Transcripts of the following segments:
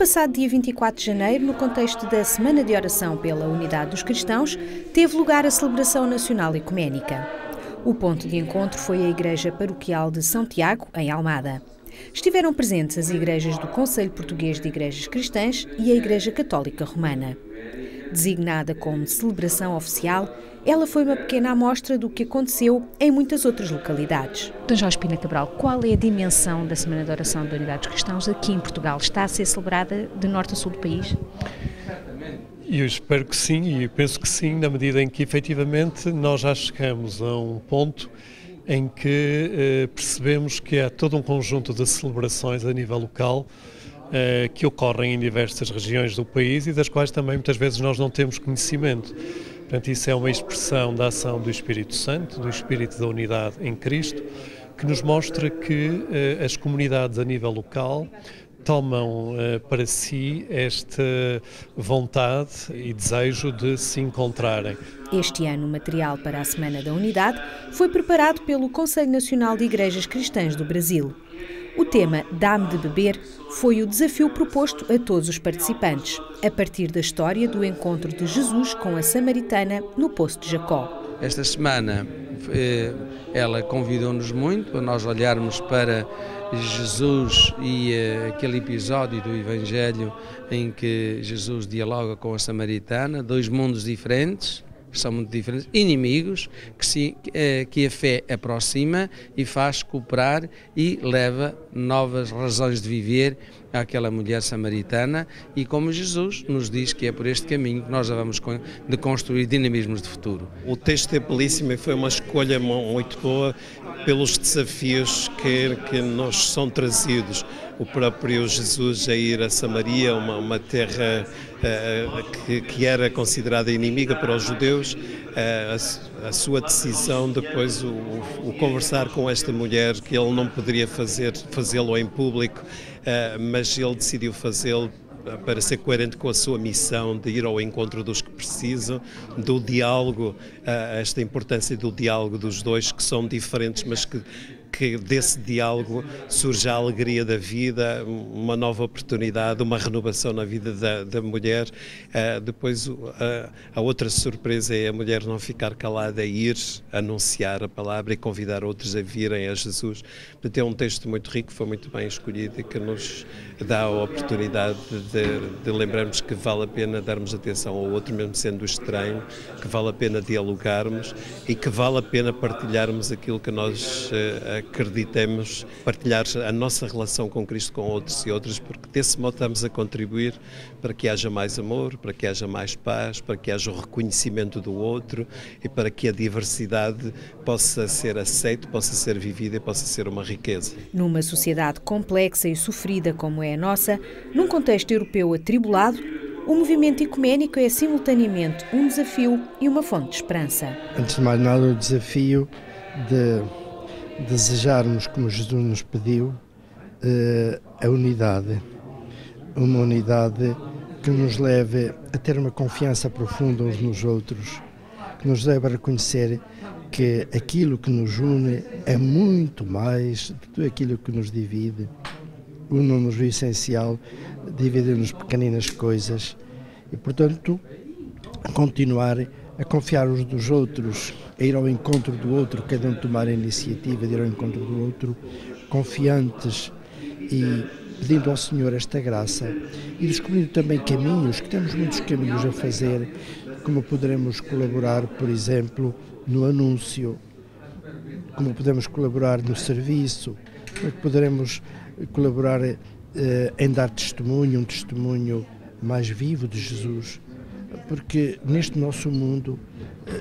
passado dia 24 de janeiro, no contexto da Semana de Oração pela Unidade dos Cristãos, teve lugar a celebração nacional ecuménica. O ponto de encontro foi a Igreja Paroquial de São Tiago, em Almada. Estiveram presentes as igrejas do Conselho Português de Igrejas Cristãs e a Igreja Católica Romana. Designada como celebração oficial, ela foi uma pequena amostra do que aconteceu em muitas outras localidades. D. Jorge Pina Cabral, qual é a dimensão da Semana de Oração da Unidade dos Cristãos aqui em Portugal? Está a ser celebrada de norte a sul do país? Eu espero que sim, e penso que sim, na medida em que efetivamente nós já chegamos a um ponto em que percebemos que há todo um conjunto de celebrações a nível local que ocorrem em diversas regiões do país e das quais também muitas vezes nós não temos conhecimento. Portanto, isso é uma expressão da ação do Espírito Santo, do Espírito da Unidade em Cristo, que nos mostra que as comunidades a nível local tomam para si esta vontade e desejo de se encontrarem. Este ano, o material para a Semana da Unidade foi preparado pelo Conselho Nacional de Igrejas Cristãs do Brasil. O tema Dá-me de beber foi o desafio proposto a todos os participantes, a partir da história do encontro de Jesus com a Samaritana no Poço de Jacó. Esta semana ela convidou-nos muito a nós olharmos para Jesus e aquele episódio do Evangelho em que Jesus dialoga com a Samaritana, dois mundos diferentes, são muito diferentes, inimigos, que a fé aproxima e faz cooperar e leva novas razões de viver àquela mulher samaritana, e como Jesus nos diz que é por este caminho que nós vamos de construir dinamismos de futuro. O texto é belíssimo e foi uma escolha muito boa pelos desafios que nos são trazidos. O próprio Jesus a ir a Samaria, uma terra que era considerada inimiga para os judeus, a sua decisão depois, o conversar com esta mulher, que ele não poderia fazê-lo em público, mas ele decidiu fazê-lo para ser coerente com a sua missão de ir ao encontro dos que precisam, do diálogo, esta importância do diálogo dos dois que são diferentes, mas que desse diálogo surge a alegria da vida, uma nova oportunidade, uma renovação na vida da mulher. Depois a outra surpresa é a mulher não ficar calada, ir anunciar a palavra e convidar outros a virem a Jesus. Portanto, é um texto muito rico, foi muito bem escolhido e que nos dá a oportunidade de lembrarmos que vale a pena darmos atenção ao outro, mesmo sendo estranho, que vale a pena dialogarmos e que vale a pena partilharmos aquilo que nós acreditemos, partilhar a nossa relação com Cristo com outros e outras, porque desse modo estamos a contribuir para que haja mais amor, para que haja mais paz, para que haja o reconhecimento do outro e para que a diversidade possa ser aceita, possa ser vivida e possa ser uma riqueza. Numa sociedade complexa e sofrida como é a nossa, num contexto europeu atribulado, o movimento ecuménico é simultaneamente um desafio e uma fonte de esperança. Antes de mais nada, o desafio de desejarmos, como Jesus nos pediu, a unidade. Uma unidade que nos leve a ter uma confiança profunda uns nos outros, que nos leve a reconhecer que aquilo que nos une é muito mais do que aquilo que nos divide. Une-nos o essencial, divide-nos pequeninas coisas e, portanto, continuar a confiar uns dos outros, a ir ao encontro do outro, cada um tomar a iniciativa de ir ao encontro do outro, confiantes e pedindo ao Senhor esta graça e descobrindo também caminhos, que temos muitos caminhos a fazer, como poderemos colaborar, por exemplo, no anúncio, como podemos colaborar no serviço, como poderemos colaborar em dar testemunho, um testemunho mais vivo de Jesus, porque neste nosso mundo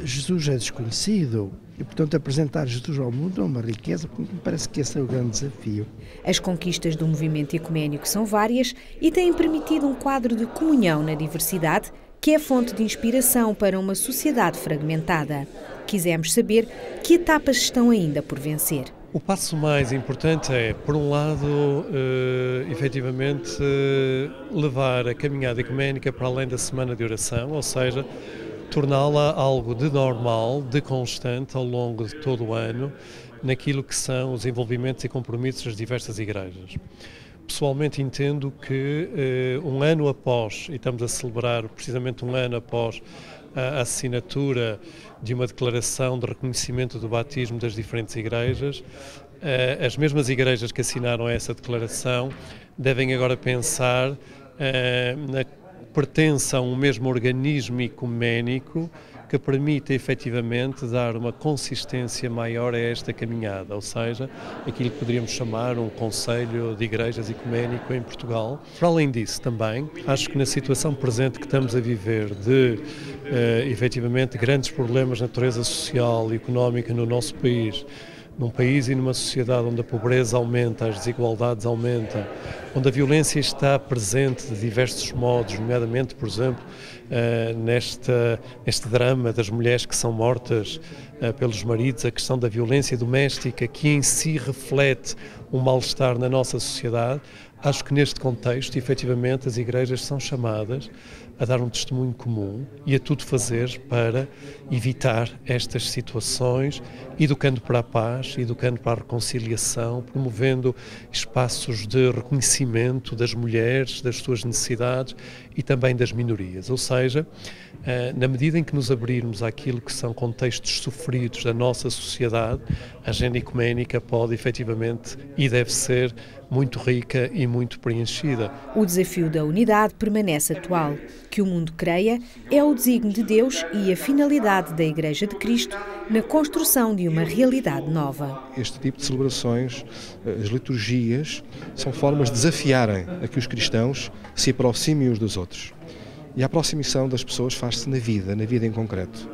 Jesus é desconhecido e, portanto, apresentar Jesus ao mundo é uma riqueza, porque me parece que esse é o grande desafio. As conquistas do movimento ecuménico são várias e têm permitido um quadro de comunhão na diversidade que é fonte de inspiração para uma sociedade fragmentada. Quisemos saber que etapas estão ainda por vencer. O passo mais importante é, por um lado, efetivamente, levar a caminhada ecuménica para além da semana de oração, ou seja, torná-la algo de normal, de constante ao longo de todo o ano, naquilo que são os envolvimentos e compromissos das diversas igrejas. pessoalmente entendo que um ano após, e estamos a celebrar precisamente um ano após a assinatura de uma declaração de reconhecimento do batismo das diferentes igrejas, as mesmas igrejas que assinaram essa declaração devem agora pensar na pertença a um mesmo organismo ecuménico que permita efetivamente dar uma consistência maior a esta caminhada, ou seja, aquilo que poderíamos chamar um Conselho de Igrejas Ecuménico em Portugal. Para além disso também, acho que na situação presente que estamos a viver de efetivamente grandes problemas de natureza social e económica no nosso país, num país e numa sociedade onde a pobreza aumenta, as desigualdades aumentam, onde a violência está presente de diversos modos, nomeadamente, por exemplo, neste drama das mulheres que são mortas pelos maridos, a questão da violência doméstica, que em si reflete um mal-estar na nossa sociedade. Acho que neste contexto, efetivamente, as igrejas são chamadas a dar um testemunho comum e a tudo fazer para evitar estas situações, educando para a paz, educando para a reconciliação, promovendo espaços de reconhecimento das mulheres, das suas necessidades e também das minorias. Ou seja, na medida em que nos abrirmos àquilo que são contextos sofridos da nossa sociedade, a agenda ecuménica pode efetivamente e deve ser muito rica e muito preenchida. O desafio da unidade permanece atual. Que o mundo creia é o desígnio de Deus e a finalidade da Igreja de Cristo na construção de uma realidade nova. Este tipo de celebrações, as liturgias, são formas de desafiarem a que os cristãos se aproximem uns dos outros. E a aproximação das pessoas faz-se na vida em concreto.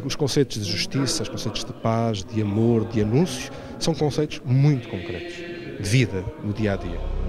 Os conceitos de justiça, os conceitos de paz, de amor, de anúncio, são conceitos muito concretos, de vida no dia a dia.